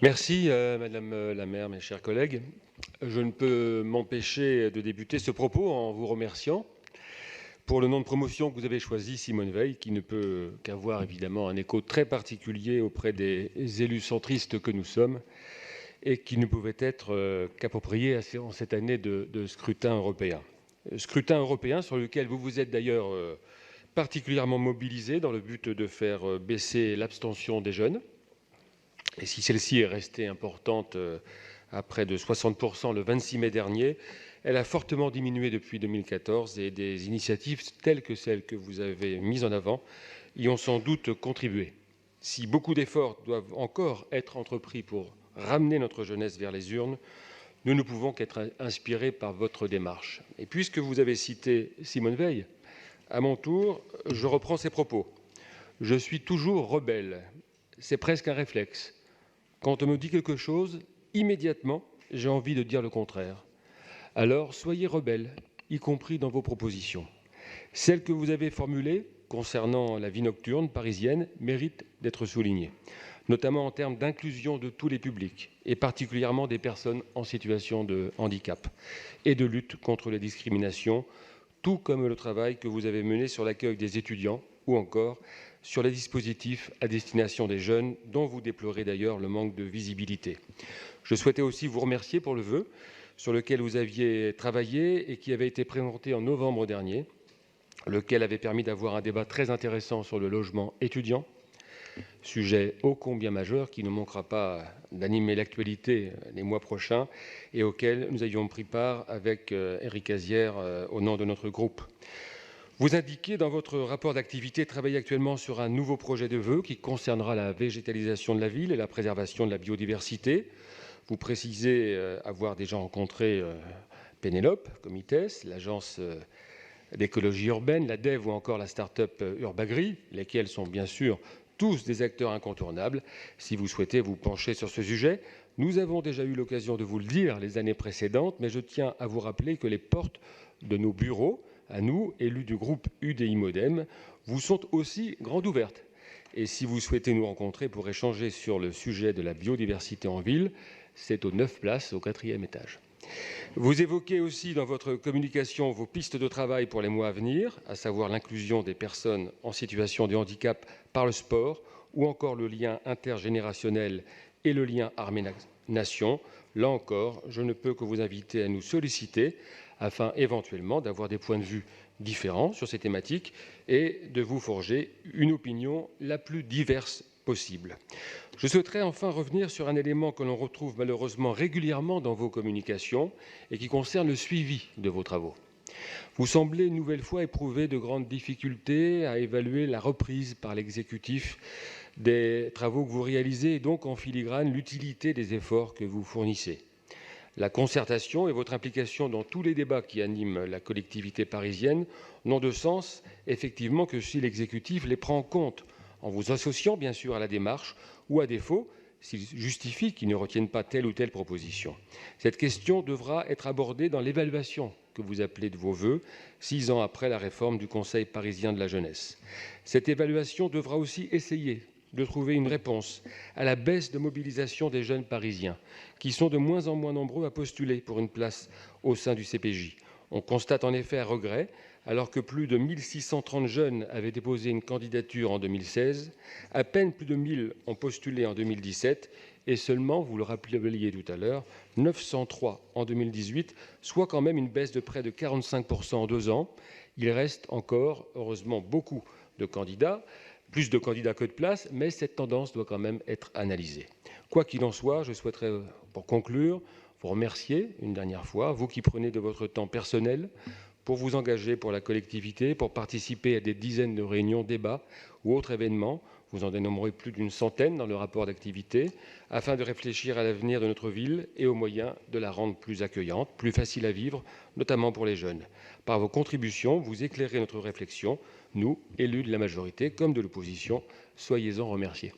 Merci, Madame la maire, mes chers collègues. Je ne peux m'empêcher de débuter ce propos en vous remerciant pour le nom de promotion que vous avez choisi, Simone Veil, qui ne peut qu'avoir évidemment un écho très particulier auprès des élus centristes que nous sommes et qui ne pouvait être qu'approprié en cette année de scrutin européen. Scrutin européen sur lequel vous vous êtes d'ailleurs particulièrement mobilisé dans le but de faire baisser l'abstention des jeunes. Et si celle-ci est restée importante à près de 60% le 26 mai dernier, elle a fortement diminué depuis 2014 et des initiatives telles que celles que vous avez mises en avant y ont sans doute contribué. Si beaucoup d'efforts doivent encore être entrepris pour ramener notre jeunesse vers les urnes, nous ne pouvons qu'être inspirés par votre démarche. Et puisque vous avez cité Simone Veil, à mon tour, je reprends ses propos. Je suis toujours rebelle. C'est presque un réflexe. Quand on me dit quelque chose, immédiatement, j'ai envie de dire le contraire. Alors, soyez rebelles, y compris dans vos propositions. Celles que vous avez formulées concernant la vie nocturne parisienne méritent d'être soulignées, notamment en termes d'inclusion de tous les publics, et particulièrement des personnes en situation de handicap, et de lutte contre les discriminations, tout comme le travail que vous avez mené sur l'accueil des étudiants ou encore sur les dispositifs à destination des jeunes, dont vous déplorez d'ailleurs le manque de visibilité. Je souhaitais aussi vous remercier pour le vœu sur lequel vous aviez travaillé et qui avait été présenté en novembre dernier, lequel avait permis d'avoir un débat très intéressant sur le logement étudiant, sujet ô combien majeur qui ne manquera pas d'animer l'actualité les mois prochains et auquel nous avions pris part avec Éric Azière au nom de notre groupe. Vous indiquez dans votre rapport d'activité travailler actuellement sur un nouveau projet de vœux qui concernera la végétalisation de la ville et la préservation de la biodiversité. Vous précisez avoir déjà rencontré Pénélope, Comites, l'agence d'écologie urbaine, la DEV ou encore la start-up Urbagri, lesquels sont bien sûr tous des acteurs incontournables. Si vous souhaitez vous pencher sur ce sujet, nous avons déjà eu l'occasion de vous le dire les années précédentes, mais je tiens à vous rappeler que les portes de nos bureaux, à nous, élus du groupe UDI Modem, vous sont aussi grandes ouvertes. Et si vous souhaitez nous rencontrer pour échanger sur le sujet de la biodiversité en ville, c'est aux 9 places, au 4e étage. Vous évoquez aussi dans votre communication vos pistes de travail pour les mois à venir, à savoir l'inclusion des personnes en situation de handicap par le sport ou encore le lien intergénérationnel et le lien armée-nation. Là encore, je ne peux que vous inviter à nous solliciter afin éventuellement d'avoir des points de vue différents sur ces thématiques et de vous forger une opinion la plus diverse possible. Je souhaiterais enfin revenir sur un élément que l'on retrouve malheureusement régulièrement dans vos communications et qui concerne le suivi de vos travaux. Vous semblez une nouvelle fois éprouver de grandes difficultés à évaluer la reprise par l'exécutif des travaux que vous réalisez et donc en filigrane l'utilité des efforts que vous fournissez. La concertation et votre implication dans tous les débats qui animent la collectivité parisienne n'ont de sens effectivement que si l'exécutif les prend en compte, en vous associant bien sûr à la démarche ou à défaut, s'il justifie qu'ils ne retiennent pas telle ou telle proposition. Cette question devra être abordée dans l'évaluation que vous appelez de vos voeux, 6 ans après la réforme du Conseil parisien de la jeunesse. Cette évaluation devra aussi essayer de trouver une réponse à la baisse de mobilisation des jeunes parisiens, qui sont de moins en moins nombreux à postuler pour une place au sein du CPJ. On constate en effet à regret, alors que plus de 1630 jeunes avaient déposé une candidature en 2016, à peine plus de 1000 ont postulé en 2017 et seulement, vous le rappeliez tout à l'heure, 903 en 2018, soit quand même une baisse de près de 45% en 2 ans. Il reste encore, heureusement, beaucoup de candidats, plus de candidats que de places, mais cette tendance doit quand même être analysée. Quoi qu'il en soit, je souhaiterais, pour conclure, vous remercier une dernière fois, vous qui prenez de votre temps personnel pour vous engager pour la collectivité, pour participer à des dizaines de réunions, débats ou autres événements. Vous en dénombrez plus d'une centaine dans le rapport d'activité, afin de réfléchir à l'avenir de notre ville et aux moyens de la rendre plus accueillante, plus facile à vivre, notamment pour les jeunes. Par vos contributions, vous éclairez notre réflexion, nous, élus de la majorité comme de l'opposition. Soyez-en remerciés.